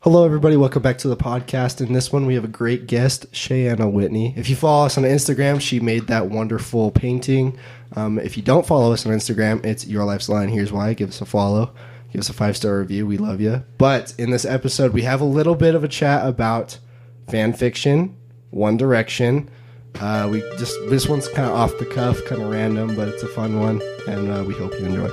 Hello, everybody. Welcome back to the podcast. In this one, we have a great guest, Shayana Whitney. If you follow us on Instagram, she made that wonderful painting. If you don't follow us on Instagram, it's Your Life's Line. Here's why. Give us a follow. Give us a 5-star review. We love you. But in this episode, we have a little bit of a chat about fan fiction, One Direction. This one's kind of off the cuff, kind of random, but it's a fun one, and we hope you enjoy.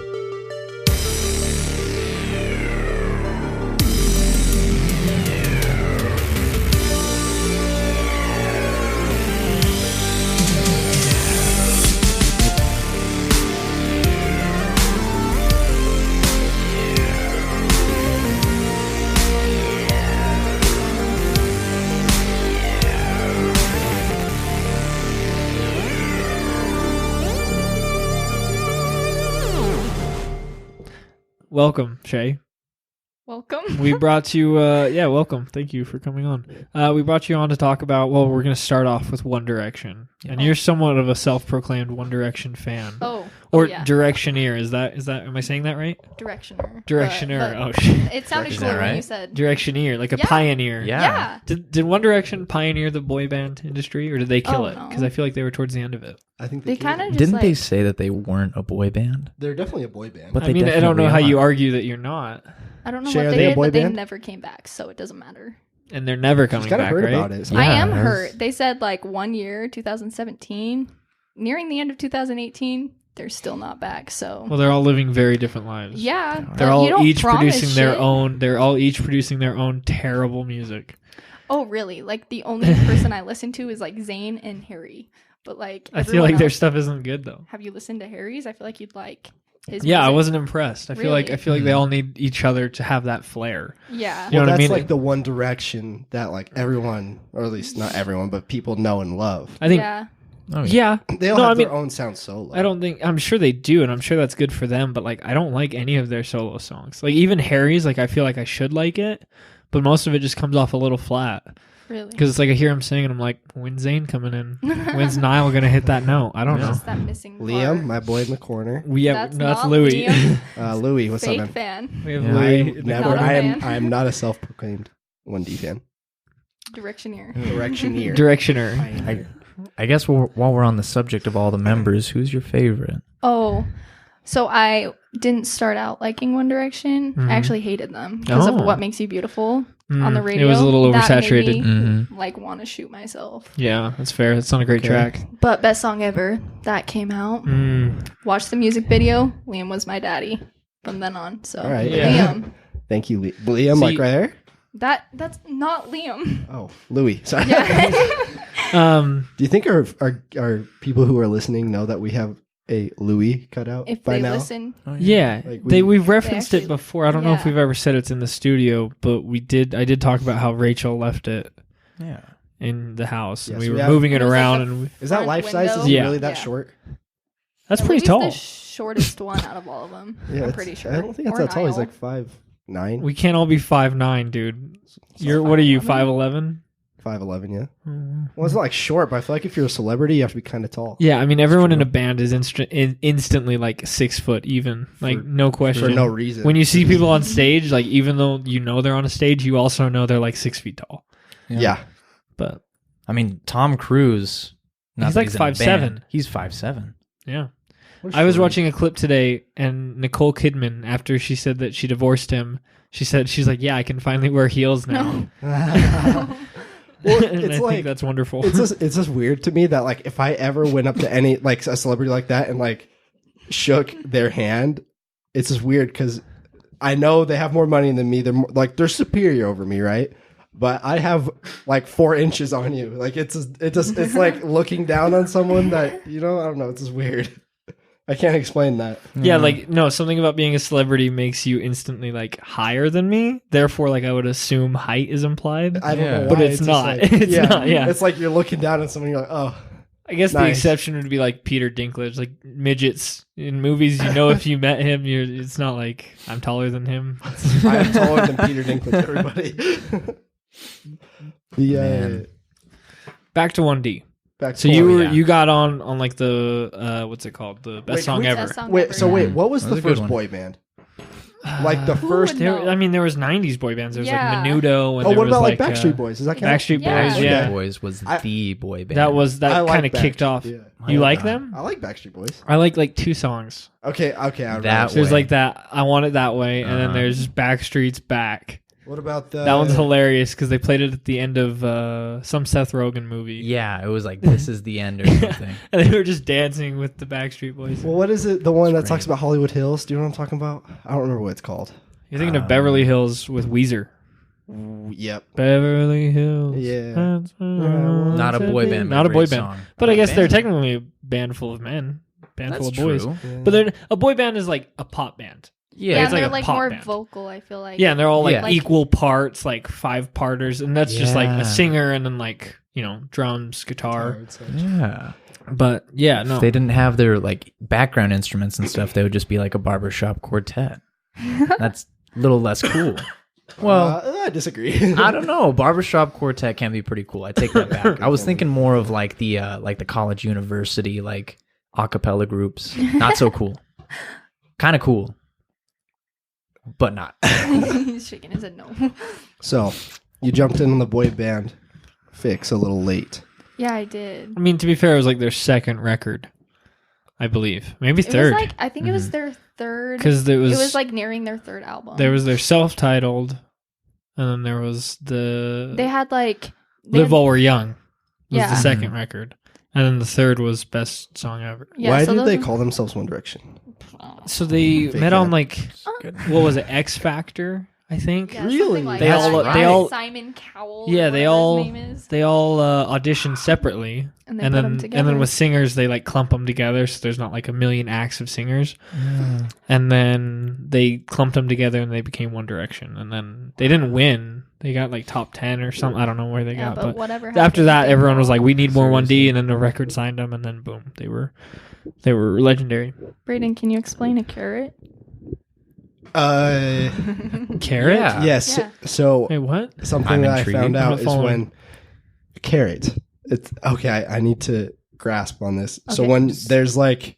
Welcome, Shay. Welcome. We brought you, welcome. Thank you for coming on. We brought you on to talk about, we're going to start off with One Direction. And you're somewhat of a self-proclaimed One Direction fan. Or yeah. Directioneer. Is that, am I saying that right? Directioner. Directioner. But shit. it sounded cool when you said. Directioneer, like a pioneer. Yeah. Did One Direction pioneer the boy band industry, or did they kill it? Because I feel like they were towards the end of it. I think they kind of didn't they say that they weren't a boy band? They're definitely a boy band. But I mean, I don't know how you argue that you're not. I don't know Shay, what are they they a did, boy but they band? never came back, so it doesn't matter. And they're never coming back, heard right? about it. So I am it was- hurt. They said like 1 year, 2017, nearing the end of 2018, they're still not back. So Well, they're all living very different lives. yeah, They're you all don't each promise producing their shit. own. They're all each producing their own terrible music. Oh, really? Like the only person I listen to is like Zayn and Harry. But like, I feel like their else- stuff isn't good though. Have you listened to Harry's? I feel like you'd like his. Yeah, I music. wasn't impressed. I feel like Really? they all need each other to have that flair. Yeah. You know what I that's mean? like the One Direction that like everyone, or at least not everyone, but people know and love. I think. Yeah. Oh, Yeah. They all No, have I mean, their own sound solo. I'm sure they do, and I'm sure that's good for them, but like I don't like any of their solo songs. Like even Harry's, like I feel like I should like it, but most of it just comes off a little flat. Really. Because it's like I hear him sing and I'm like, when's Zayn coming in? When's Niall gonna hit that note? I don't know. Just that missing part. Liam, my boy in the corner. That's not Louis. Liam. Louis, what's Fake up, man? fan. We have Yeah. Louis. Never. Not a fan. I am not a self-proclaimed 1D fan. Directioneer. Directioneer. Directioner. I guess while we're on the subject of all the members, who's your favorite? Oh, so I didn't start out liking One Direction. Mhm. I actually hated them because Oh. of What Makes You Beautiful on the radio. It was a little That made oversaturated. me, Mm-hmm. like want to shoot myself. Yeah, that's fair. That's not a great Okay. track. But best song ever that came out. Mm. Watched the music video. Liam was my daddy from then on. So All right. Yeah. Liam. Thank you, Liam. See- Like right there. That's not Liam. Oh, Louis. Sorry. Yeah. Do you think our people who are listening know that we have a Louis cut out If by they now? listen. Oh, Yeah, Like we've referenced actually- it before. I don't know if yeah. we've ever said it's in the studio, but I did talk about how Rachel left it Yeah. in the house, and Yes, we we were have- moving it It was like around, the and Is that front life size? Is window. it Yeah. really that Yeah. short? that's Louis pretty is tall. the shortest one out of all of them. Yeah, I'm it's- pretty sure. I don't think it's Or that tall. He's Niall. like 5'9", We can't all be 5'9", dude. So What are you, 5'11"? 5'11"? 5'11", yeah. Well, it's not like short, but I feel like if you're a celebrity, you have to be kind of tall. Yeah, I mean, everyone in true. a band is instantly like 6 foot even, like no question. For no reason. When you see people on stage, like even though you know they're on a stage, you also know they're like 6 feet tall. Yeah. But I mean, Tom Cruise. not He's that like in a 5'7". band, He's 5'7". yeah. What I was short? watching a clip today, and Nicole Kidman, after she said that she divorced him, she's like, "Yeah, I can finally wear heels now." Well, And it's I like think that's wonderful. it's just weird to me that like if I ever went up to any like a celebrity like that and like shook their hand, it's just weird because I know they have more money than me. They're more, like they're superior over me, right? But I have like 4 inches on you. Like it's like looking down on someone that I don't know. It's just weird. I can't explain that. Yeah, like no, something about being a celebrity makes you instantly like higher than me. Therefore, like I would assume height is implied. I don't know, But why. it's just not. like- It's not, yeah. It's like you're looking down at someone. You're like, oh, I guess the Nice. exception would be like Peter Dinklage, like midgets in movies. You know, if you met him, it's not like I'm taller than him. I am taller than Peter Dinklage. Everybody. Man. Back to 1D. Back So to you got on like the what's it called, the best Wait, song can we- ever. Best song Wait, ever, so yeah. wait, what was That the was a good first one. boy band? Like the first. would know? There was 90s boy bands. There was Yeah. like Menudo. And Oh, there what was about like Backstreet Boys? Does that count? Backstreet Yeah. Boys, Backstreet yeah. Boys was the boy band. That I like kind of kicked off. Yeah. You like them? I like Backstreet Boys. I like 2 songs. Okay. I would That So there's way. like that. I Want It That Way, and then Uh-huh. there's Backstreet's Back. What about the? That one's hilarious because they played it at the end of some Seth Rogen movie. Yeah, it was like this is the end or something. And they were just dancing with the Backstreet Boys. Well, what is it? The one that It's talks great. about Hollywood Hills. Do you know what I'm talking about? I don't remember what it's called. You're thinking of Beverly Hills with Weezer. Yep. Beverly Hills. Yeah. That's where I Not a want boy to be. band. Not a but boy great band. song. But I guess they're Band. technically a band full of men. Band That's full of boys. true. But a boy band is like a pop band. Yeah, it's like they're a like pop more band. vocal, I feel like. Yeah, and they're all like Yeah. equal parts, like 5-parters, and that's just like Yeah. a singer and then like, drums, guitar. Yeah. But yeah, no. If they didn't have their like background instruments and stuff, they would just be like a barbershop quartet. That's a little less cool. Well, I disagree. I don't know. Barbershop quartet can be pretty cool. I take that back. I was thinking more of like the college university like a cappella groups. Not so cool. Kind of cool, but not. He's shaking his head no. So, you jumped in on the boy band fix a little late. Yeah, I did. I mean, to be fair, it was like their second record, I believe. Maybe It third. was like I think it was their third. Because It was like nearing their third album. there was their self-titled, and then there was They had like Live While We're Young was Yeah. the second record. And then the third was Best Song Ever. Yeah, Why so did those they were- call themselves One Direction? So they Fake met on it. like, what was it, X Factor, I think? Yeah, Really? something like They that. all- Yeah, they all- Simon Cowell. Yeah, or they whatever all his name is. they all auditioned separately, And they and put 'em then together. with singers they like clump them together, so there's not like a million acts of singers. And then they clumped them together and they became One Direction. And then they didn't win; they got like top 10 or something. I don't know where they Yeah, got, but but whatever. after happened, that, they everyone was were like, "We need more 1D," Seriously. and then the record signed them, and then boom, they were legendary. Brayden, can you explain a carrot? Carrot? Yeah. Yes. Yeah. So, Wait, what? something I'm that I intrigued. found I'm out not is following. when carrot. It's okay. I need to grasp on this. So Okay. when there's like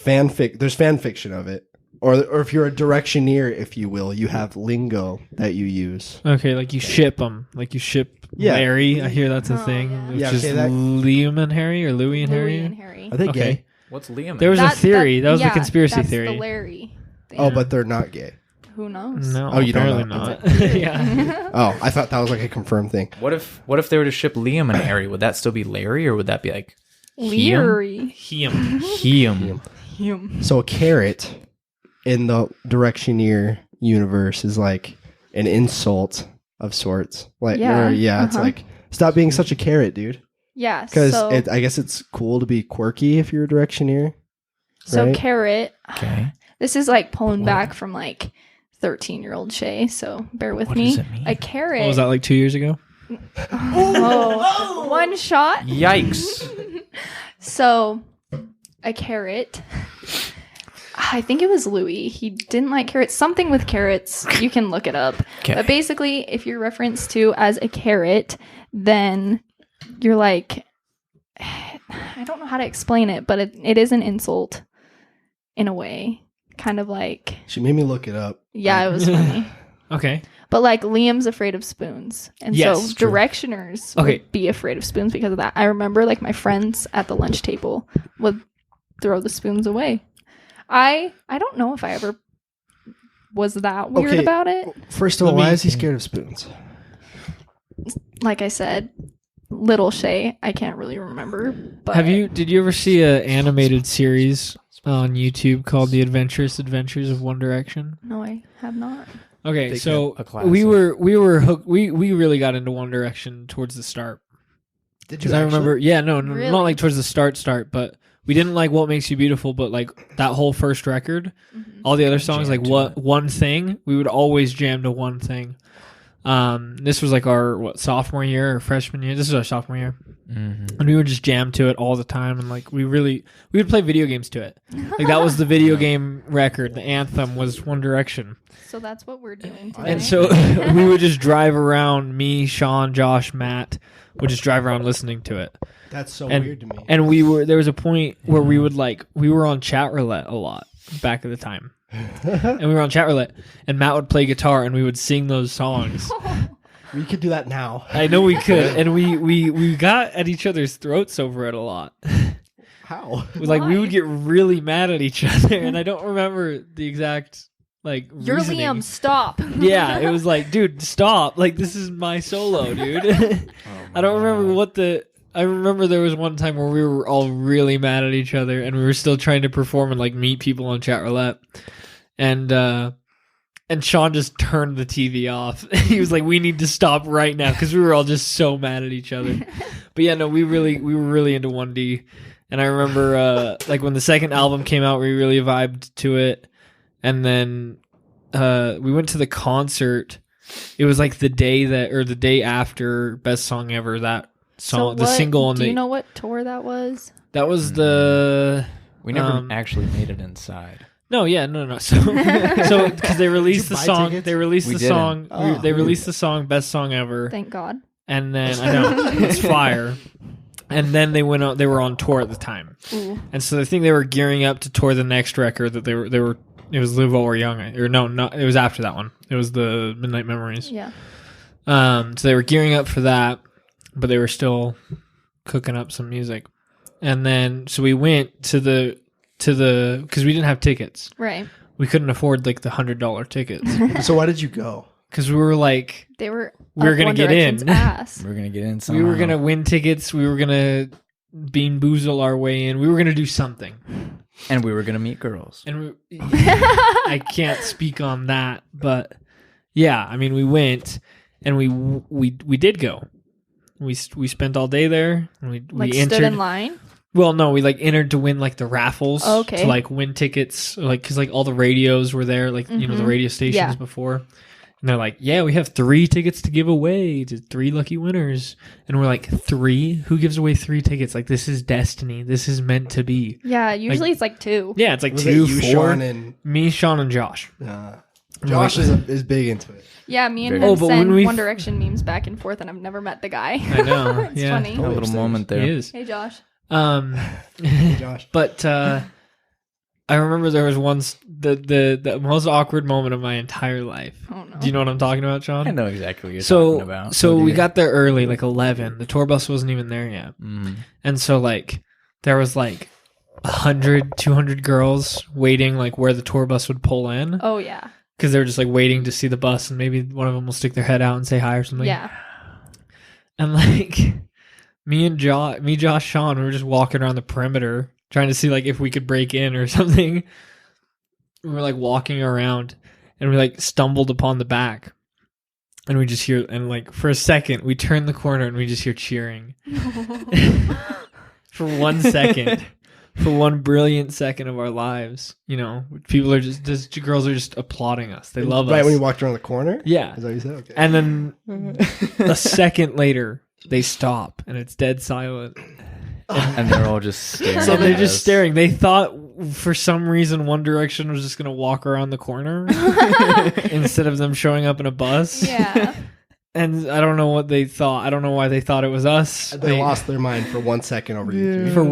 there's fan fiction of it, or if you're a directioneer, if you will, you have lingo that you use. Okay, like you ship them, like you ship Yeah. Larry. I hear that's a Oh, thing. yeah. It's Yeah, just okay, that- Liam and Harry, or Louie and Louis Harry. and Harry. Are they Okay. gay? What's Liam? There was a theory. That was the yeah, conspiracy that's theory. The Larry. Thing. Oh, but they're not gay. Who knows? No, Oh, you don't apparently know. not. yeah. Oh, I thought that was like a confirmed thing. What if they were to ship Liam and Harry? Would that still be Larry, or would that be like Leary. Him. Liam? Him. So a carrot in the directioneer universe is like an insult of sorts. Like, Yeah, it's like stop being such a carrot, dude. Yeah. Because So, I guess it's cool to be quirky if you're a directioneer. so right? carrot. Okay. This is like pulling back from like 13-year-old Shay. So bear with What me. does it mean? A carrot. What was that, like 2 years ago? Oh, one shot. Yikes! So, a carrot. I think it was Louis. He didn't like carrots. Something with carrots. You can look it up. Okay. But basically, if you're referenced to as a carrot, then you're like, I don't know how to explain it, but it is an insult in a way. Kind of like, She made me look it up. yeah, it was funny. Okay. But like Liam's afraid of spoons. And Yes, so true. directioners Okay. would be afraid of spoons because of that. I remember like my friends at the lunch table would throw the spoons away. I don't know if I ever was that weird Okay. about it. First of all, Let why me- is he scared of spoons? Like I said, little Shay, I can't really remember. But Did you ever see a animated series on YouTube called The Adventurous Adventures of One Direction? No, I have not. Okay, They so a classic. we were hooked. We really got into One Direction towards the start. Did Because I remember, no, Really? not like towards the start, but we didn't like What Makes You Beautiful, but like that whole first record, all the other songs, Jam like to what it. One Thing, we would always jam to One Thing. This was like our sophomore year or freshman year. This is our sophomore year, and we would just jam to it all the time, and like we would play video games to it. Like that was the video game record. The anthem was One Direction. So that's what we're doing today. And so we would just drive around, me, Sean, Josh, Matt, would just drive around listening to it. That's so And, weird to me. and there was a point where we were on chat roulette a lot back at the time. and we were on chat roulette, and Matt would play guitar, and we would sing those songs. We could do that now. I know we could, and we got at each other's throats over it a lot. How? Like we would get really mad at each other, and I don't remember the exact like. You're reasoning. Liam. Stop. Yeah, it was like, dude, stop! Like this is my solo, dude. I don't remember what the. I remember there was one time where we were all really mad at each other, and we were still trying to perform and like meet people on chat roulette, and Sean just turned the TV off. He was like, "We need to stop right now," because we were all just so mad at each other. But yeah, no, we were really into 1D, and I remember like when the second album came out, we really vibed to it, and then we went to the concert. It was like the day after Best Song Ever. That song, the single on do you know what tour that was? That was the. We never actually made it inside. No. So because they released the song, tickets? they released We the didn't. song, they released the song "Best Song Ever," Thank God. and then I know it's fire. And then they went out. They were on tour at the time, Ooh. and so I think they were gearing up to tour the next record that they were. It was Live While We're Young, or no, it was after that one. It was the Midnight Memories. Yeah. So they were gearing up for that, but they were still cooking up some music. And then so we went to the because we didn't have tickets. Right. We couldn't afford like the $100 tickets So why did you go? because we were like They were. We were up gonna One get Direction's in. Ass. We're gonna get in somehow. we were gonna win tickets. We were gonna bean boozle our way in. We were gonna do something. and we were gonna meet girls. And I can't speak on that, but yeah, I mean, we went and we did go. We spent all day there. And we Like entered. stood in line. Well, no, we like entered to win like the raffles. Okay. To like win tickets, like because like all the radios were there, like you know the radio stations Yeah. before. And they're like, yeah, we have 3 tickets to give away to 3 lucky winners. And we're like, 3? Who gives away 3 tickets? Like, this is destiny. This is meant to be. Yeah. Usually it's like 2. Yeah, it's like Was 2, it you, 4. Sean, and Me, Sean, and Josh. Josh is big into it. Yeah. Me and Oh, him but send when we- One Direction memes back and forth, and I've never met the guy. I know. It's yeah. funny. A little moment there. It is. Hey, Josh. Josh. But I remember there was once the most awkward moment of my entire life. Oh no. Do you know what I'm talking about, Sean? I know exactly what you're talking about. So Oh, we dear. got there early, like 11. The tour bus wasn't even there yet. And so like there was like 100, 200 girls waiting like where the tour bus would pull in Oh yeah. because they were just like waiting to see the bus and maybe one of them will stick their head out and say hi or something. Yeah. And like Josh, Sean, we were just walking around the perimeter trying to see like if we could break in or something. We were like walking around and we like stumbled upon the back. And we just hear, and like for a second, we turn the corner and we just hear cheering. For 1 second. For one brilliant second of our lives. You know, people are just girls are just applauding us. They love us. Right when you walked around the corner? Yeah. Is that what you said? Okay. And then a second later, they stop and it's dead silent. and they're all just staring. So they're at just us. staring. They thought for some reason One Direction was just going to walk around the corner instead of them showing up in a bus. Yeah. And I don't know what they thought. I don't know why they thought it was us. They lost their mind for 1 second over you. For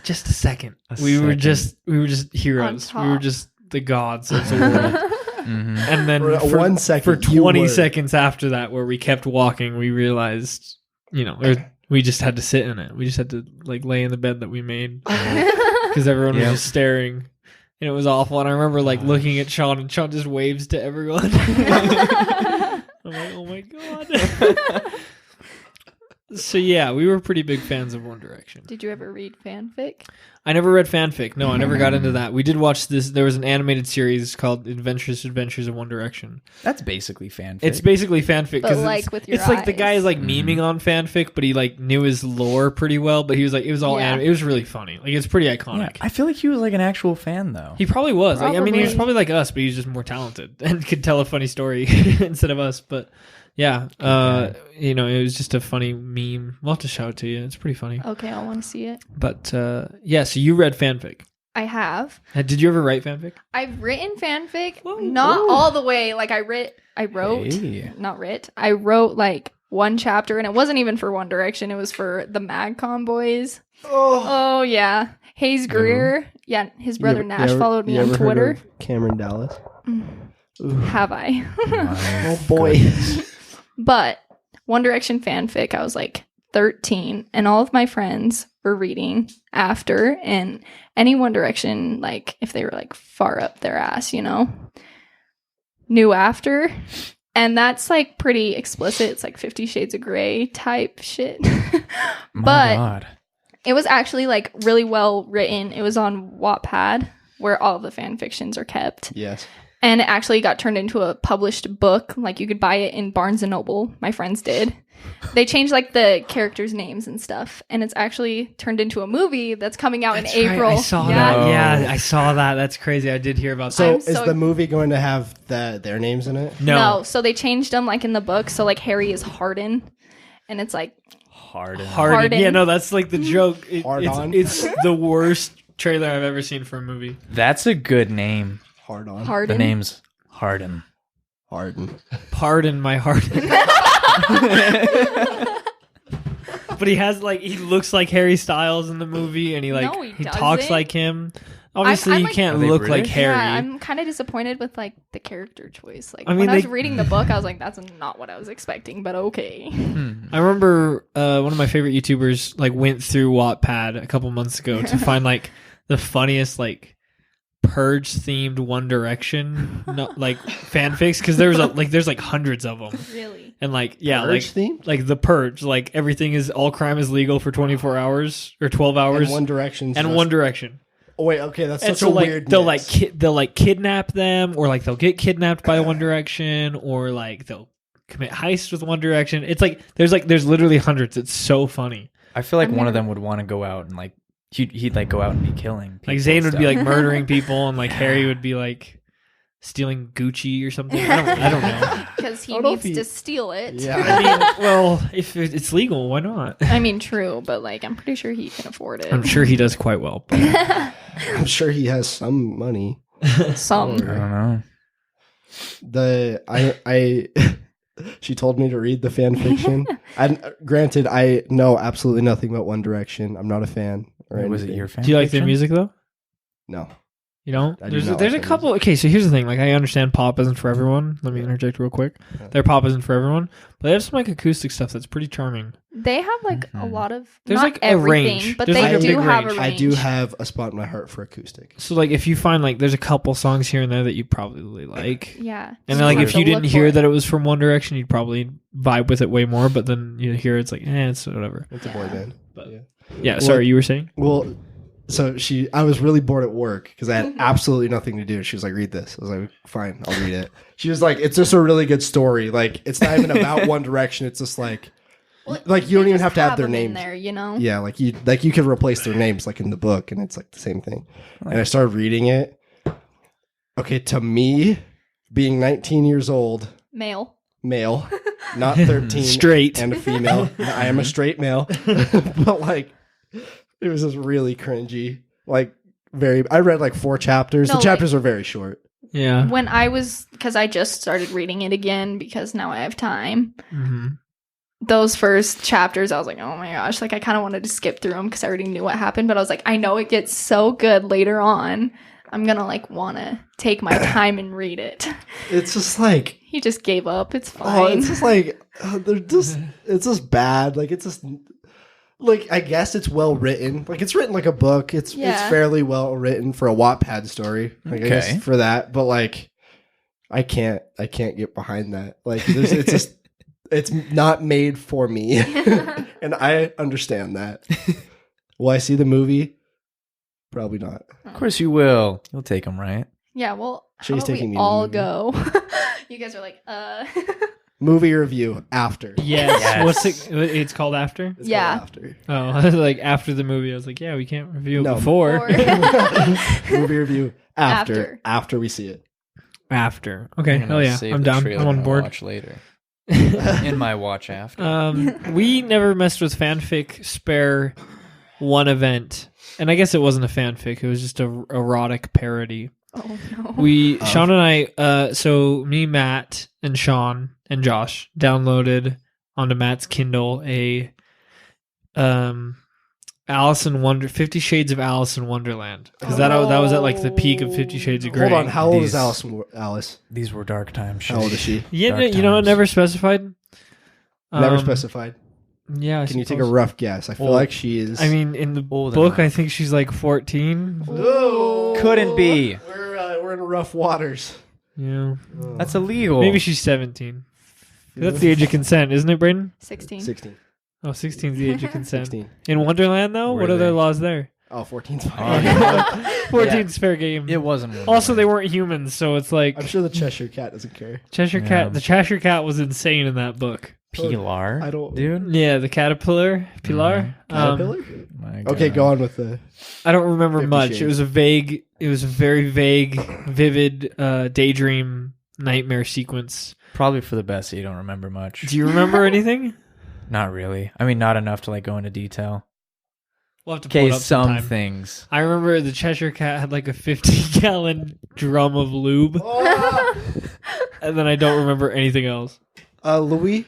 just a second. We were just heroes. On We were top. just the gods of the world. And then For 1 second, for you 20 were. seconds after that, where we kept walking, we realized, you know, we just had to sit in it. We just had to like lay in the bed that we made because everyone was Yep. just staring, and it was awful. And I remember like looking at Sean, and Sean just waves to everyone. I'm like, oh my god. So yeah, we were pretty big fans of One Direction. Did you ever read fanfic? I never read fanfic. No, I never got into that. We did watch this. There was an animated series called Adventures of One Direction. That's basically fanfic. It's basically fanfic. But, 'cause like, it's, with your it's like the eyes. guy is like memeing on fanfic, but he like knew his lore pretty well. But he was like, it was all Yeah. it was really funny. Like it's pretty Yeah, iconic. I feel like he was like an actual fan though. He probably was. Like, I mean, he was Probably. probably like us, but he was just more talented and could tell a funny story instead of us. But yeah, you know, it was just a funny meme. We'll have to show it to you. It's pretty funny. Okay, I want to see it. But yeah, so you read fanfic. I have. Did you ever write fanfic? I've written fanfic, Whoa. not Ooh. all the way. Like I wrote, Hey. I wrote like one chapter, and it wasn't even for One Direction. It was for the MagCon boys. Oh, Oh yeah. Hayes Greer. Yeah, his brother You Nash ever- followed me you on ever heard Twitter. of Cameron Dallas? Ooh. Have I? Oh boy. But One Direction fanfic, I was like 13, and all of my friends were reading after, and any One Direction, like if they were like far up their ass, knew after. And that's like pretty explicit. It's like 50 Shades of Grey type shit. My But God. it was actually like really well written. It was on Wattpad, where all of the fan fictions are kept. Yes. And it actually got turned into a published book. Like you could buy it in Barnes and Noble. My friends did. They changed like the characters' names and stuff. And it's actually turned into a movie that's coming out That's in right, April. I saw Yeah. that. Yeah, I saw that. That's crazy. I did hear about So that. I'm is so- the movie going to have their names in it? No, so they changed them like in the book. So like Harry is Harden. And it's like, Harden. Harden. Yeah, no, that's like the joke. Hard on. It's the worst trailer I've ever seen for a movie. That's a good name. Hard on. Harden. The name's Harden. Harden. Pardon my heart. But he has like he looks like Harry Styles in the movie, and he No, he talks doesn't. like him. Obviously, I'm you like- can't Are they look like British? Harry. Yeah, I'm kind of disappointed with like the character choice. Like I mean, when I was they- reading the book, I was like, "That's not what I was expecting," but okay. I remember one of my favorite YouTubers like went through Wattpad a couple months ago to find like the funniest like Purge themed One Direction like fanfics because there's like hundreds of them, Really? and like yeah Purge like theme? like the Purge, like everything is all crime is legal for 24 hours or 12 hours And One Direction. and One Direction. Oh wait, okay, that's And such so a like weird. they'll mix. they'll like kidnap them, or like they'll get kidnapped by One Direction, or like they'll commit heists with One Direction. It's like there's literally hundreds. It's so funny. I feel like I've one of never- them would want to go out and like he'd like go out and be killing people. Like Zayn and would be stuff. like murdering people, and like Harry would be like stealing Gucci or something. I don't know. Because he I don't know needs if he- to steal it. Yeah. I mean, well, if it's legal, why not? I mean, true, but like, I'm pretty sure he can afford it. I'm sure he does quite well. But I'm sure he has some money. Some. I don't know. I she told me to read the fan fiction. And granted, I know absolutely nothing about One Direction. I'm not a fan. Or Was it anything. your fan? do you like their fiction? music though? No. You don't? I do not There's like a their couple. Okay, so here's the thing. Like, I understand pop isn't for everyone. Let me interject real quick. Their pop isn't for everyone, but they have some like acoustic stuff that's pretty charming. They have like a lot of. There's, not like, a everything, range. but There's, they like, a do big have a range. range. I do have a spot in my heart for acoustic. So like, if you find like there's a couple songs here and there that you probably like, Yeah. and So then like have if to you didn't look hear for that it. it was from One Direction, you'd probably vibe with it way more. But then you hear it's like, it's whatever. It's a boy band. But- Yeah. Yeah. Well- Sorry, you were saying? Well, so I was really bored at work because I had absolutely nothing to do. She was like, read this. I was like, fine, I'll read it. She was like, it's just a really good story. Like, it's not even about One Direction. It's just like, like you don't They even just have to have their them in names. there, you know? Yeah, like you could replace their names like in the book, and it's like the same thing. And I started reading it. Okay, to me, being 19 years old, Male. male, not 13, Straight. and a female. I am a straight male, but like it was just really cringy. Like I read like 4 chapters. No, The chapters are very short. Yeah. When I was, because I just started reading it again because now I have time. Mm-hmm. Those first chapters, I was like, oh my gosh, like I kind of wanted to skip through them because I already knew what happened. But I was like, I know it gets so good later on. I'm gonna like want to take my time and read it. It's just like He just gave up. It's fine. it's just like it's just bad. Like it's just like I guess it's well written. Like it's written like a book. It's Yeah. fairly well written for a Wattpad story. Like, I Okay. guess for that, but like I can't get behind that. Like it's just it's not made for me, and I understand that. Will I see the movie? Probably not. Of course you will. You'll take them, right? Yeah, well, how She's about taking we me to the all movie. go? You guys are like, Movie review after. Yes. Yes. What's it? It's called After. It's called Yeah. after. Oh, I was like after the movie. I was like, yeah, we can't review it No. before. Or- Movie review After. after we see it. After. Okay. I'm gonna Hell yeah. save I'm the down. trailer I'm on and board. Watch later. In my watch after. We never messed with fanfic spare one event, and I guess it wasn't a fanfic. It was just a erotic parody. oh no. Sean and I, so me, Matt, and Sean and Josh downloaded onto Matt's Kindle a 50 Shades of Alice in Wonderland. Because that was at like the peak of 50 Shades of Grey. Hold on, how old is Alice? These were dark times. How old is she? Yeah, Dark you know, it times. never specified. Never Um, specified. Yeah. I Can you take a suppose. rough guess? I feel like she is. I mean, in the Old book, enough. I think she's like 14. Whoa. Couldn't be. We're in rough waters. Yeah. That's illegal. Maybe she's 17. That's the age of consent, isn't it, Brayden? 16. 16. Oh, 16 is the age of consent. 16. In Wonderland, though, Were what are their they? laws there? Oh, 14's Oh, fine. yeah. 14's fair game. It wasn't. Also, they weren't humans, so it's like I'm sure the Cheshire Cat doesn't care. Cheshire Yeah. Cat. The Cheshire Cat was insane in that book. Pilar. I don't- Dude. Yeah, the caterpillar, Pilar. Caterpillar? My Okay, God. go on with the. I don't remember 50 much. Shades. It was a very vague, vivid daydream nightmare sequence. Probably for the best that you don't remember much. Do you remember anything? Not really. I mean, not enough to like go into detail. We'll have to pull Okay, it up some sometime. things. I remember the Cheshire Cat had like a 50-gallon drum of lube, and then I don't remember anything else. Louis,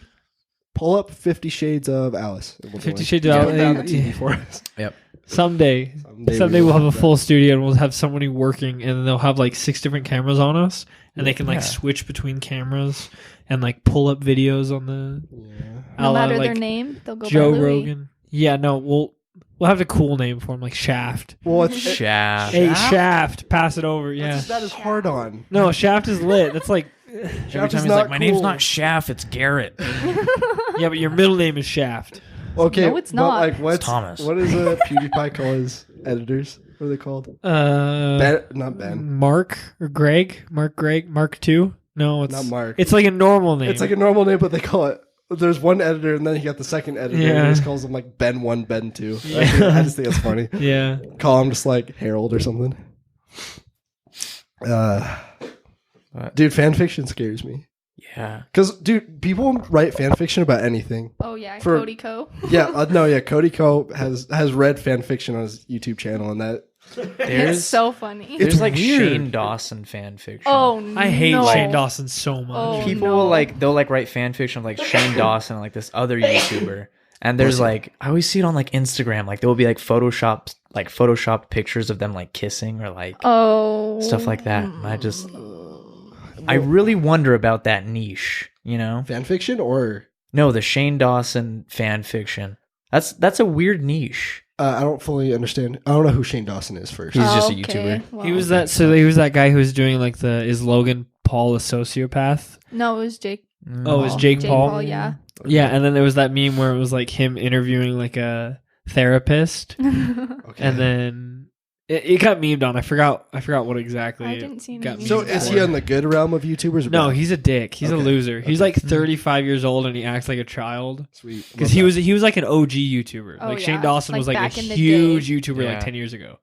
pull up 50 Shades of Alice. 50 Shades of Yeah, Alice. put down the TV for us. Yep. Someday we we'll have a do full studio and we'll have somebody working, and then they'll have like 6 different cameras on us, and they can like Yeah. switch between cameras and like pull up videos on the that. Yeah. No a la, matter their like, name, they'll go Joe by Louis. Rogan. Yeah, no, we'll have a cool name for him, like Shaft. Well, it's Shaft. Hey, Shaft, pass it over. Yeah. that is hard on. No, Shaft is lit. That's like, Every Shaft time is he's not like, my name's cool." not Shaft, it's Garrett. yeah, but your middle name is Shaft. Okay, No, it's but, not. like, what's Thomas. What is PewDiePie call his editors? What are they called? Not Ben. Mark or Greg? Mark 2? No, it's Not Mark. It's like a normal name. It's like a normal name, but they call it. There's one editor, and then he got the second editor, Yeah. and he just calls him like Ben 1, Ben 2. Yeah. I just think it's funny. yeah. Call him just like Harold or something. Dude, fan fiction scares me. Yeah. Because, dude, people write fan fiction about anything. Oh yeah, For- Cody Co. Yeah, Cody Co has read fan fiction on his YouTube channel, and that It's There's so funny. It's there's like weird. Shane Dawson fan fiction. Oh no. I hate Shane Dawson so much. Oh, People no. will like they'll like write fan fiction of like Shane Dawson and like this other YouTuber. And there's like I always see it on like Instagram. Like there will be like photoshopped pictures of them like kissing or like Oh. stuff like that. And I really wonder about that niche, you know? fan fiction or No, the Shane Dawson fan fiction. That's a weird niche. I don't fully understand. I don't know who Shane Dawson is first. He's just a okay. YouTuber. Well, He was that guy who was doing like is Logan Paul a sociopath? No, it was Jake. Oh, it was Jake Paul? Paul, yeah. Yeah, and then there was that meme where it was like him interviewing like a therapist, Okay. and then it got memed on. I forgot what exactly. I it didn't see any got memes So memed is for. he on the good realm of YouTubers? Or No, bad? he's a dick. He's a Okay. loser. He's Okay. like 35 years old and he acts like a child. Sweet. Because Love he was like an OG YouTuber. Oh, like yeah. Shane Dawson Like was like a back in the huge day. YouTuber Yeah. like 10 years ago. that.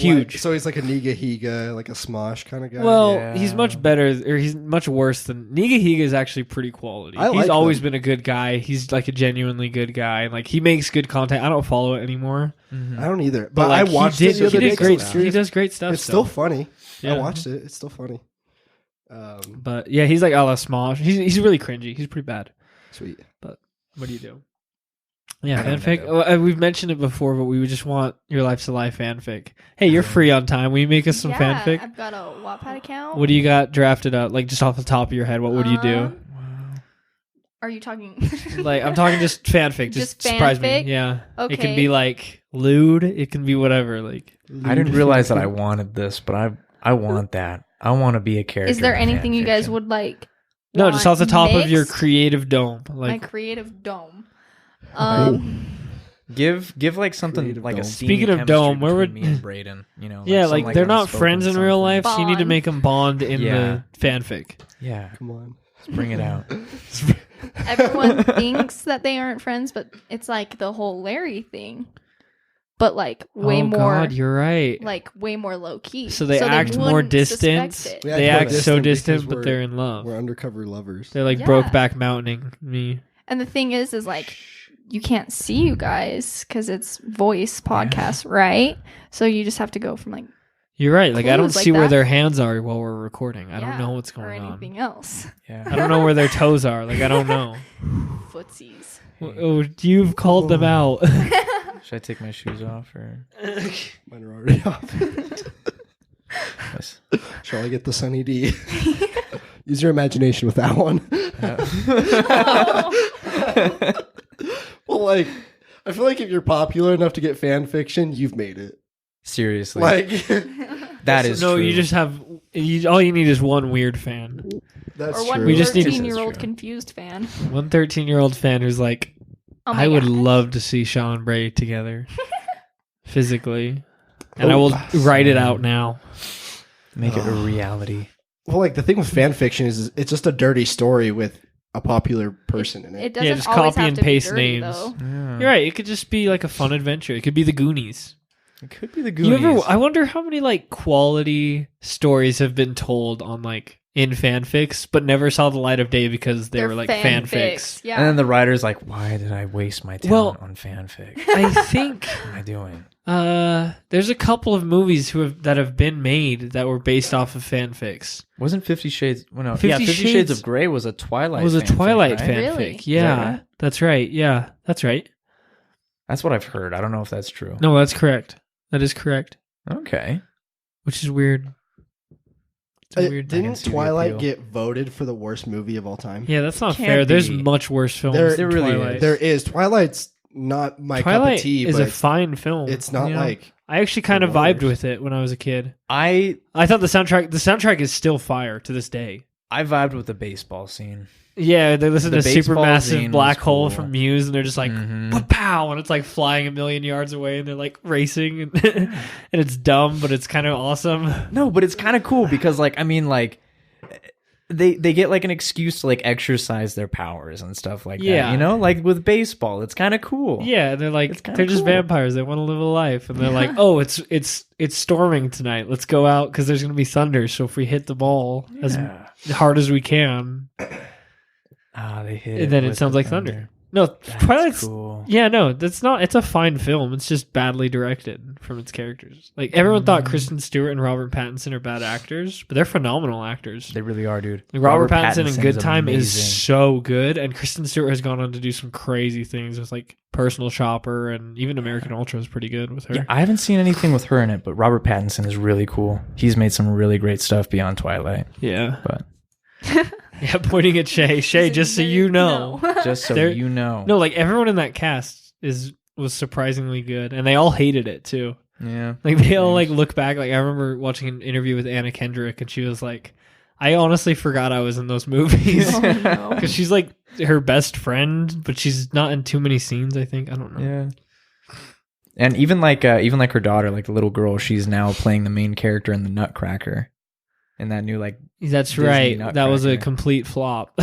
Huge. Like, so he's like a Niga Higa, like a Smosh kind of guy. Well, Yeah. he's much better, or he's much worse than Niga Higa is actually pretty quality. I He's like always them. been a good guy. He's like a genuinely good guy. Like he makes good content. I don't follow it anymore, I don't either. But like, I watched he it the other day. did 'cause great. I was He curious. does great stuff. It's still funny. Yeah. I watched it. It's still funny. But yeah, he's like a la Smosh. He's really cringy. He's pretty bad. Sweet. What do you do? Yeah, I don't fanfic. know. We've mentioned it before, but we would just want your life's a lie fanfic. Hey, you're free on time. Will you make us some yeah, fanfic? I've got a Wattpad account. What do you got drafted up? Like just off the top of your head, what would you do? Are you talking? Like I'm talking just fanfic. Just, Just surprise me. fanfic? Yeah. It can Okay. be like lewd. It can be whatever. Like I didn't realize that I wanted this, but I want that. I want to be a character. Is there in anything you guys fanfiction. would like? no, just off the top of your mixed? creative dome. My Like creative dome. Give like something Creative like dome. a steamy Speaking of chemistry dome, where between would- me and Brayden? You know, yeah, some, like they're not unspoken friends in real something. life, so you need to Bond. make them bond in Yeah. the fanfic. Yeah, Come on. let's bring it out. Everyone thinks that they aren't friends, but it's like the whole Larry thing, but like way oh more, God, you're right. like way more low key. So they act more wouldn't distant. suspect We it. They more act so distant distant, because but we're- they're in love. We're undercover lovers. They're like Yeah. Brokeback Mounting me. And the thing is like you can't see you guys because it's voice podcast, right? So you just have to go from like You're right. Like I don't Clues like see where that. their hands are while we're recording. I yeah, don't know what's or going anything on. else. Yeah, I don't know where their toes are. Like I don't know. Footsies. Oh, you've called them out. Should I take my shoes off or? Mine are already off. Shall I get the Sunny D? Use your imagination with that one. Well, like, I feel like if you're popular enough to get fan fiction, you've made it. Seriously, Like, that is no. true. You just have all you need is one weird fan, that's Or one true. We just need- 13-year-old That's true. confused fan. one 13-year-old fan who's like, Oh my I would gosh. love to see Sean and Bray together physically, and I Oh, will write it out now. make it a reality. Well, like, the thing with fan fiction is it's just a dirty story with a popular person in It it. doesn't Yeah, just always copy have and to be paste dirty, names. though. Yeah. You're right. It could just be like a fun adventure. It could be the Goonies. It could be the Goonies. I wonder how many like quality stories have been told on like in fanfics, but never saw the light of day because they They're were like fanfics. Yeah. And then the writer's like, "Why did I waste my talent on fanfic? I think What am I doing?" there's a couple of movies that have been made that were based off of fanfics. Wasn't 50 Shades? Well, no, 50 50 Shades Shades of Grey was a Twilight. It was a fanfic, Twilight right? fanfic. Really? Yeah, right? that's right. Yeah, that's right. That's what I've heard. I don't know if that's true. No, that's correct. That is correct. Okay. Which is weird. It's a weird thing. Didn't see the Twilight appeal. get voted for the worst movie of all time? Yeah, that's not Can't fair. There's be. much worse films. There than really Twilight. is. There is. Twilight's not my cup Twilight of tea, is but a fine film. it's not you know? like... I actually kind of the vibed worst. with it when I was a kid. I I thought the soundtrack is still fire to this day. vibed with the baseball scene. Yeah, they listen The to baseball Supermassive scene Black was Hole cool. from Muse, and they're just like, Mhm. pow, and it's like flying a million yards away, and they're like racing, and, and it's dumb, but it's kind of awesome. No, but it's kind of cool because, like, I mean, like, they get like an excuse to like exercise their powers and stuff like Yeah. that. You know, like with baseball, it's kind of cool. Yeah, they're like, It's kinda they're just cool. vampires. They want to live a life, and they're like, oh, it's storming tonight. Let's go out because there's gonna be thunder. So if we hit the ball as Yeah. hard as we can, Ah, they hit. and then it with sounds the like thunder. No, That's Twilight's cool. yeah, no, that's not. It's a fine film. It's just badly directed from its characters. Like everyone thought Kristen Stewart and Robert Pattinson are bad actors, but they're phenomenal actors. They really are, dude. Like, Robert Pattinson in Pattinson's Good Time is amazing. so good, and Kristen Stewart has gone on to do some crazy things with like Personal Shopper, and even American Ultra is pretty good with her. Yeah, I haven't seen anything with her in it, but Robert Pattinson is really cool. He's made some really great stuff beyond Twilight. Yeah, But yeah. Pointing at Shay, just so you know, just so There- you know, no, like everyone in that cast was surprisingly good, and they all hated it too. yeah, Like they all like look back. Like I remember watching an interview with Anna Kendrick, and she was like, "I honestly forgot I was in those movies." Oh, no. Because she's like her best friend, but she's not in too many scenes. I think I don't know. yeah. And even like her daughter, like the little girl, she's now playing the main character in the Nutcracker, in that new like. That's Disney right. That was a Nutcracker. complete flop.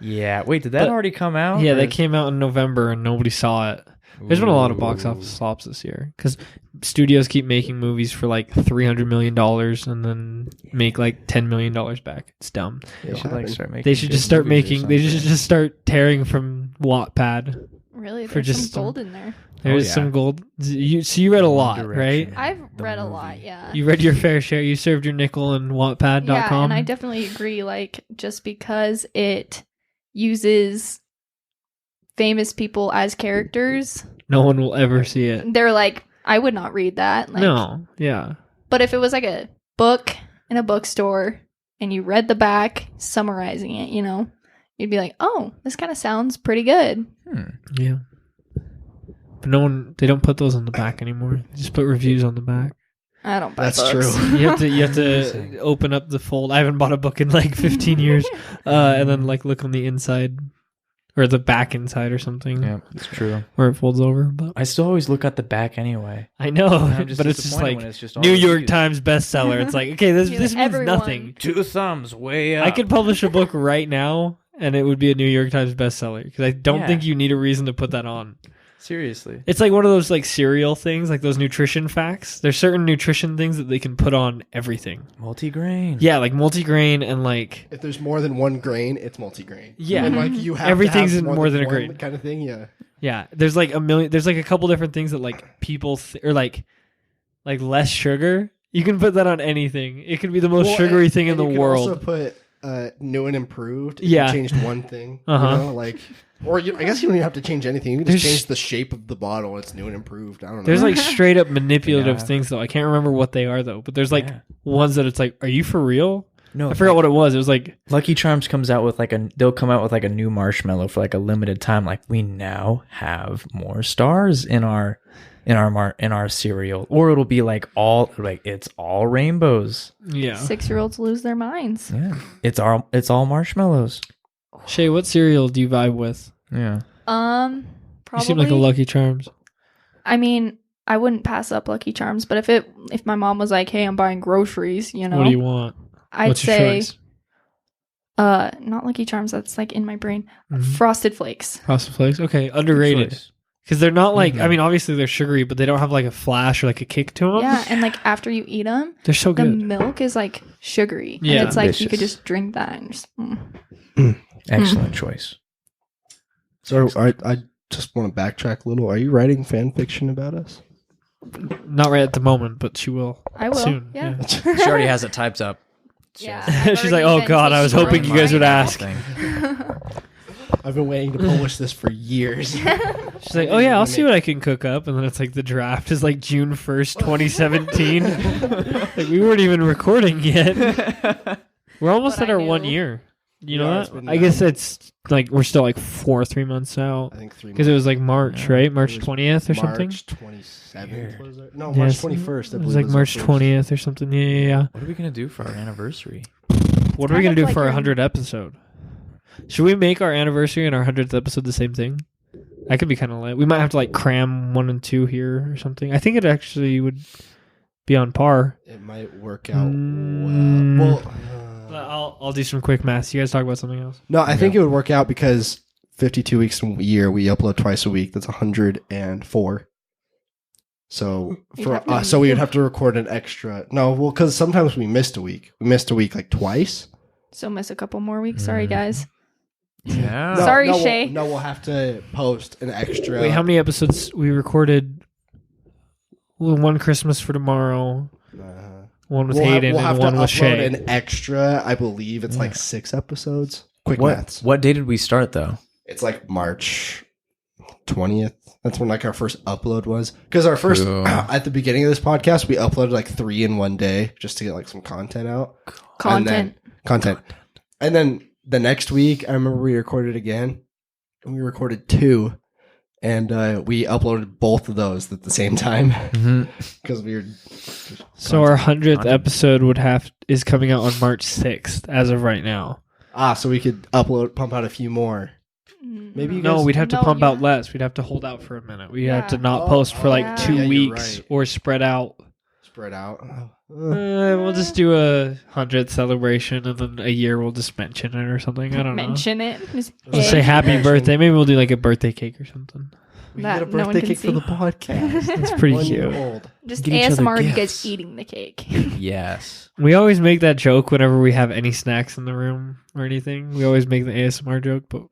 Yeah, wait, did that But- already come out? Yeah, or that is- came out in November and nobody saw it. There's been a lot of box Ooh. office flops this year because studios keep making movies for like $300 million and then make like $10 million back. It's dumb. They It'll should like happen. start making. They should good just start movies or making. They should something. just start tearing from Wattpad. Really, For there's just some gold in there. There's yeah. some gold. You read a lot, One right? Direction. I've The read a movie. lot, yeah. You read your fair share. You served your nickel in Wattpad.com. Yeah, and I definitely agree. Like, just because it uses famous people as characters, No one will ever see it. they're like, I would not read that. Like, No. Yeah. But if it was like a book in a bookstore and you read the back summarizing it, you know, you'd be like, oh, this kind of sounds pretty good. Yeah. But no one. They don't put those on the back anymore. They just put reviews on the back. I don't buy That's books. true. You have to Interesting. open up the fold. I haven't bought a book in like 15 years. And then like look on the inside or the back inside or something Yeah, it's true. where it folds over. But I still always look at the back anyway. I know, I'm but it's just disappointed like when it's just all New York reviews. Times bestseller. It's like, okay, this Yeah, means everyone. nothing. 2 thumbs way up. I could publish a book right now and it would be a New York Times bestseller because I don't Yeah. think you need a reason to put that on. seriously. It's like one of those like cereal things, like those nutrition facts. There's certain nutrition things that they can put on everything. Multigrain. Yeah, like multigrain and like If there's more than one grain, it's multigrain. Yeah. And like you have Everything's to in have more than a one grain. kind of thing. Yeah. yeah, there's like a million. There's like a couple different things that like people or like less sugar. You can put that on anything. It could be the most Well, sugary and- thing in and the you can world. Also put new and improved. If Yeah. you changed one thing. Uh-huh. You know, like Or I guess you don't even have to change anything. You can just change the shape of the bottle. It's new and improved. I don't know. There's like straight up manipulative Yeah. things though. I can't remember what they are though. But there's like ones that it's like, are you for real? No, I forgot what it was. It was like Lucky Charms comes out with they'll come out with like a new marshmallow for like a limited time. Like we now have more stars in our cereal, or it'll be like it's all rainbows. yeah. 6-year-olds lose their minds. Yeah, it's all marshmallows. Shay, what cereal do you vibe with? Yeah, Probably. You seem like a Lucky Charms. I mean, I wouldn't pass up Lucky Charms, but if my mom was like, "Hey, I'm buying groceries," you know, What do you want? I'd What's your say, choice? not Lucky Charms. That's like in my brain. Mhm. Frosted Flakes. Frosted Flakes. Okay, underrated. Because they're not like, I mean, obviously they're sugary, but they don't have like a flash or like a kick to them. Yeah, and like after you eat them, They're so the good. milk is like sugary. Yeah. And it's like you could Delicious. just drink that and just. excellent choice. So I just want to backtrack a little. Are you writing fan fiction about us? Not right at the moment, but she will. I will. Soon. Yeah. She already has it typed up. Yeah. She's like, oh God, I was hoping you guys would ask. I've been waiting to publish this for years. She's like, oh yeah, I'll see what I can cook up. And then it's like the draft is like June 1st, 2017. Like we weren't even recording yet. We're almost But at I our knew. 1 year. You know Yeah, it's that? been I guess it's like we're still like 3 months out. I think 3 months. Because it was like March, right? March It was 20th or something? March 27th was it? No, Yes. March 21st. I It believe was like our March first. 20th or something. Yeah. What are we gonna do for our anniversary? What are we going kind to of do for our like 100th episode? Should we make our anniversary and our 100th episode the same thing? That could be kind of late. We might have to like cram 1 and 2 here or something. I think it actually would be on par. It might work out Mm. well. I'll do some quick math. You guys talk about something else. No, I think it would work out because 52 weeks a year, we upload twice a week. That's 104. So You'd have to so we would have to record an extra. No, well, because sometimes we missed a week. We missed a week like twice. So miss a couple more weeks. Sorry, guys. Yeah. No, Sorry, no, Shay. We'll have to post an extra. Wait, how many episodes we recorded? Well, one Christmas for tomorrow, one with Hayden, we'll have and one to with upload Shay. an extra. I believe it's like 6 episodes. Quick What maths. what day did we start though? It's like March 20th. That's when like our first upload was. Because our first Cool. at the beginning of this podcast, we uploaded like 3 in one day just to get like some content out. Content. And then the next week, I remember we recorded again, and we recorded 2, and we uploaded both of those at the same time because we were. So our 100th Content. episode is coming out on March 6th as of right now. So we could pump out a few more. Maybe you No, guys- we'd have to No, pump yeah. out less. We'd have to hold out for a minute. We have to Yeah. not post for like yeah. 2 Yeah, you're weeks right. or spread out. Spread out. We'll just do a 100th celebration, and then a year we'll just mention it or something. I don't know. Mention it. Just, We'll hey. say happy Mention. birthday. Maybe we'll do like a birthday cake or something. We That get a no one birthday can cake for the see. podcast. It's pretty 1 year cute. old. Just Get each other ASMR you guys gifts. eating the cake. Yes. We always make that joke whenever we have any snacks in the room or anything. We always make the ASMR joke, but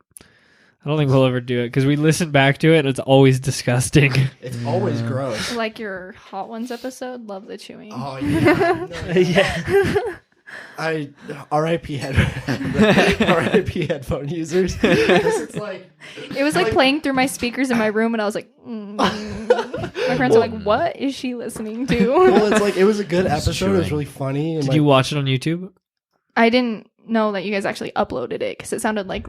I don't think we'll ever do it because we listen back to it and it's always disgusting. It's always gross. Like your Hot Ones episode. Love the chewing. Oh yeah. No, Yeah. I R.I.P. R.I.P. headphone users. 'Cause it's like It was like playing through my speakers in my room, and I was like, my friends were like, "What is she listening to?" well, it's like it was a good It's episode. It was chewing. really funny. And Did like, you watch it on YouTube? I didn't know that you guys actually uploaded it because it sounded like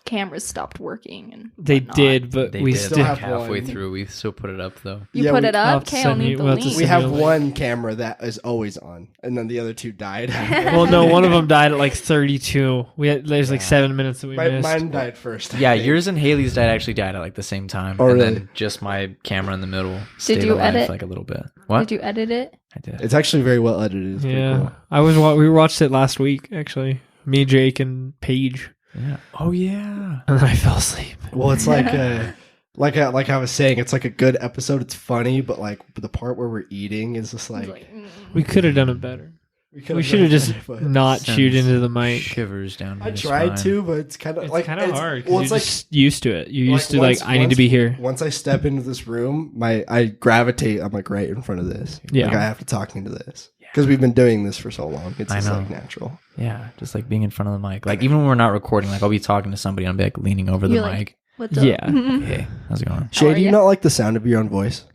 cameras stopped working and They whatnot. did, but They we did still like like have halfway one. through. We still put it up though. You Yeah, put we- it I'll up. have to Okay, I'll send you- need the we'll have to link. we send have you a link. one camera that is always on, and then the other 2 died. Well, no, one of them died at like 32. There's like 7 minutes that we missed. Mine died first. I Yeah, think. yours and Haley's actually died at like the same time. Oh, and really? then just my camera in the middle stayed you alive edit? for like a little bit. What? Did you edit it? I did. It's actually very well edited. It's pretty Yeah, cool. we watched it last week actually. Me, Jake, and Paige, Yeah. Oh yeah. and then I fell asleep. Well, it's like I was saying, it's like a good episode. It's funny, but like the part where we're eating is just like We could have done it better. could've We should have done just it, but- not chewed Sends into the mic. Shivers down. I my tried spine. to, but it's kind of It's like kind of hard Well, because it's you're like just used to it. You're used to once- like I need to be here. Once I step into this room, I gravitate. I'm like right in front of this. Yeah. like I have to talk into this because we've been doing this for so long. It's I just know. like natural. Yeah, just like being in front of the mic. Like even when we're not recording, like I'll be talking to somebody, and I'll be like leaning over the You're mic. like, What's up? Yeah. Hey, how's it going? Shay, are do you ya? not like the sound of your own voice?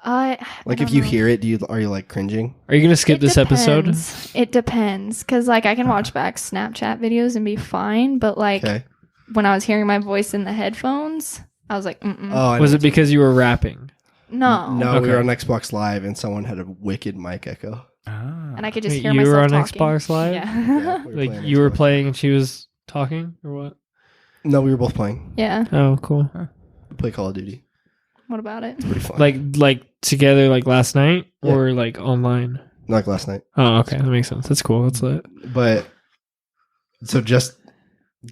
I Like don't if you know. hear it, are you like cringing? Are you gonna skip It this episode? depends. It depends, because like I can watch back Snapchat videos and be fine, but like Okay. when I was hearing my voice in the headphones, I was like, mm-mm. Oh, I Was know it because you were rapping? No. No, we Okay. were on Xbox Live and someone had a wicked mic echo. Ah. And I could just Wait, hear you myself were on talking. Xbox Live? Yeah. Yeah, we were Like playing you were Xbox. playing and she was talking, or what? No, we were both playing. Yeah. Oh, cool. We play Call of Duty. What about it? Pretty fun. Like together, like last night, Yeah. or like online? Like last night. Oh, okay, that makes sense. That's cool. That's lit. But so just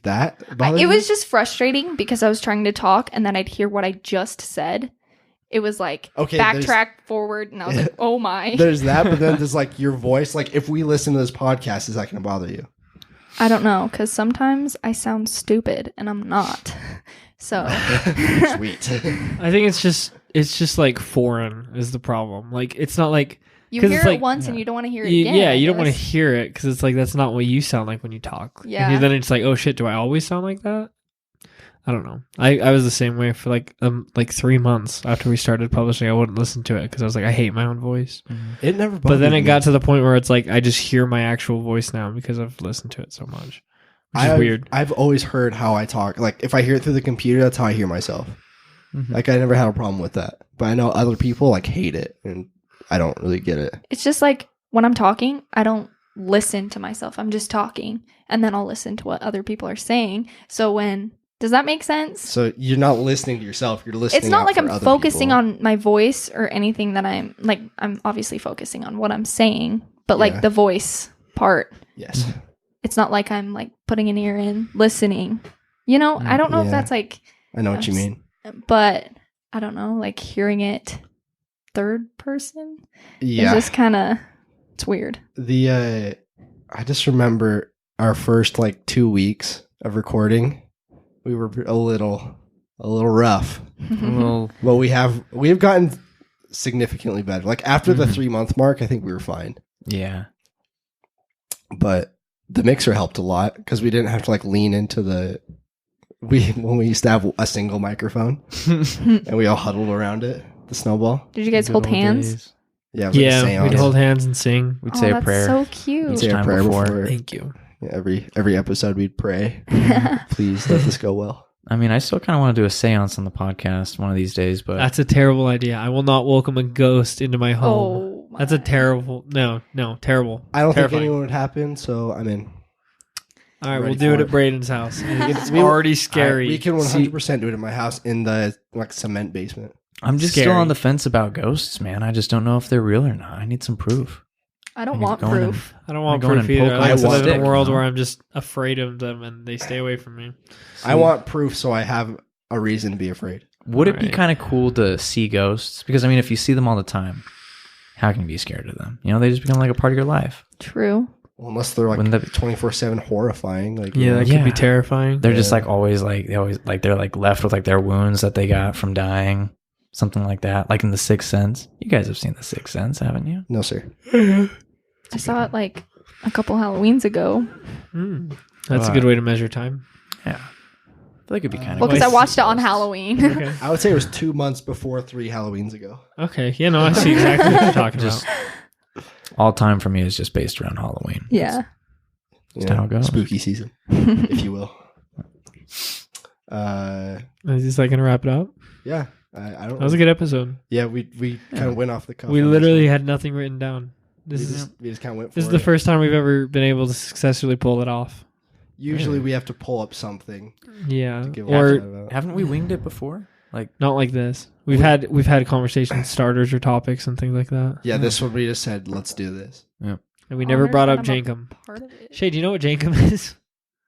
that bothered It you? was just frustrating because I was trying to talk and then I'd hear what I just said. It was like Okay, backtrack forward, and I was like, "Oh my!" There's that, but then there's like your voice. Like if we listen to this podcast, is that going to bother you? I don't know, because sometimes I sound stupid and I'm not. So Sweet. I think it's just like foreign is the problem. Like it's not like you 'cause hear it's it like- once and you don't want to hear it you, again. yeah, I you don't want to guess. hear it because it's like that's not what you sound like when you talk. Yeah. And then it's like, oh shit, do I always sound like that? I don't know. I was the same way for like 3 months after we started publishing. I wouldn't listen to it because I was like, I hate my own voice. It never. But then bothered it me. got to the point where it's like I just hear my actual voice now because I've listened to it so much, which is weird. I've always heard how I talk. Like if I hear it through the computer, that's how I hear myself. Mhm. Like I never had a problem with that. But I know other people like hate it, and I don't really get it. It's just like when I'm talking, I don't listen to myself. I'm just talking, and then I'll listen to what other people are saying. So does that make sense? So you're not listening to yourself. You're listening. It's not out like for I'm other focusing people. on my voice or anything that I'm obviously focusing on what I'm saying, but Yeah. like the voice part, Yes. it's not like I'm like putting an ear in, listening. You know, I don't know if Yeah. that's like, I know what you mean. but I don't know, like hearing it third person Yeah. is just kind of, it's weird. I just remember our first like 2 weeks of recording. We were a little rough. Well, Well, we've gotten significantly better. Like after the Mhm. 3-month mark, I think we were fine. yeah. But the mixer helped a lot because we didn't have to like lean into when we used to have a single microphone and we all huddled around it, the snowball. Did you guys Good hold old hands? days. Yeah, it was like a Yeah, seance. we'd hold hands and sing. We'd Oh, say a that's prayer. so We'd cute. say a time prayer before. before. Thank you. Yeah, every episode we'd pray. Please let this go well. I mean, I still kind of want to do a seance on the podcast one of these days, but That's a terrible idea. I will not welcome a ghost into my home. Oh, That's a my. terrible. No, terrible. I don't Terrifying. think anyone would happen, so I'm in. All right, Ready we'll do it for at Braden's house. It's We- already scary. We can 100% do it in my house in the like cement basement. I'm just Scary. still on the fence about ghosts, man. I just don't know if they're real or not. I need some proof. I don't I need want to go in and- proof. I don't want Going proof and either. poke I them like to with a live in stick, a world you know? where I'm just afraid of them and they stay away from me. I want proof so I have a reason to be afraid. Would it be Right. kind of cool to see ghosts? Because I mean, if you see them all the time, how can you be scared of them? You know, they just become like a part of your life. True. Well, unless they're like Wouldn't that be- 24/7 horrifying. Like Yeah, you know, that could be Yeah. terrifying. They're just Yeah. like always like they're like left with like their wounds that they got from dying, something like that. Like in The Sixth Sense. You guys have seen The Sixth Sense, haven't you? no sir. I saw it like a couple Halloweens ago. That's a good way to measure time. Yeah. I feel like it'd be kind of Well, because I Nice. watched it on Halloween. Okay. I would say it was 2 months before 3 Halloweens ago. Okay. Yeah, no, I see exactly what you're talking Just- about. all time for me is just based around Halloween. Yeah. That's how it goes. Spooky season, if you will. Is this like going to wrap it up? Yeah. I don't. That was a good episode. Yeah, we kind of went off the cuff. We on this literally one. had nothing written down. we just kind of went. For This is it. the first time we've ever been able to successfully pull it off. Usually we have to pull up something Yeah. to give Or a shout out. Haven't we winged it before? Like, not like this. We've had conversation starters or topics and things like that. Yeah, this one we just said let's do this. And we never Honored brought that up I'm a Jankum. part of it. Shay, do you know what Jankum is?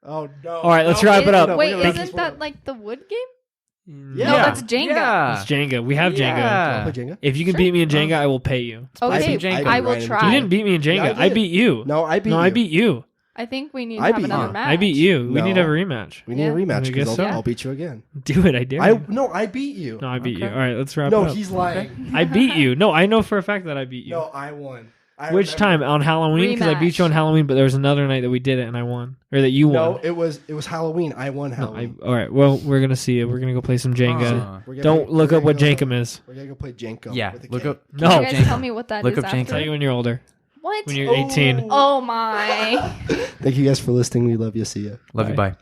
Oh no! All right, let's wrap it up. Wait, We're gonna wrap isn't this that one like the wood game? Yeah. No, that's Jenga. Yeah. It's Jenga. We have Jenga. Yeah. up. Play Jenga? If you can beat me in Jenga, I will pay you. Okay, beat Jenga. I will You try. You didn't beat me in Jenga. Yeah, I I did. beat you. No, I beat. No, you. I beat you. I think we need to I have beat another you. match. I beat you. We No. need to have a rematch. We need a Yeah. rematch I guess because so. I'll beat you again. Do it. I dare you. I beat you. No, I beat you. Okay. All right, let's wrap No, it up. he's lying. I beat you. No, I know for a fact that I beat you. No, I won. Which time on Halloween? Because I beat you on Halloween, but there was another night that we did it and I won, or that you won. No, it was Halloween. I won Halloween. All right. Well, we're gonna see it. We're gonna go play some Jenga. We're gonna- Don't look we're up what gonna Jenkum is. We're gonna go play Jenko. Yeah, with a look K. up. No, Can you guys Jenga. tell me what that Look is up Jenga. after? tell you when you're older. What? When you're 18. Oh my. Thank you guys for listening. We love you. See ya. Love you. Bye.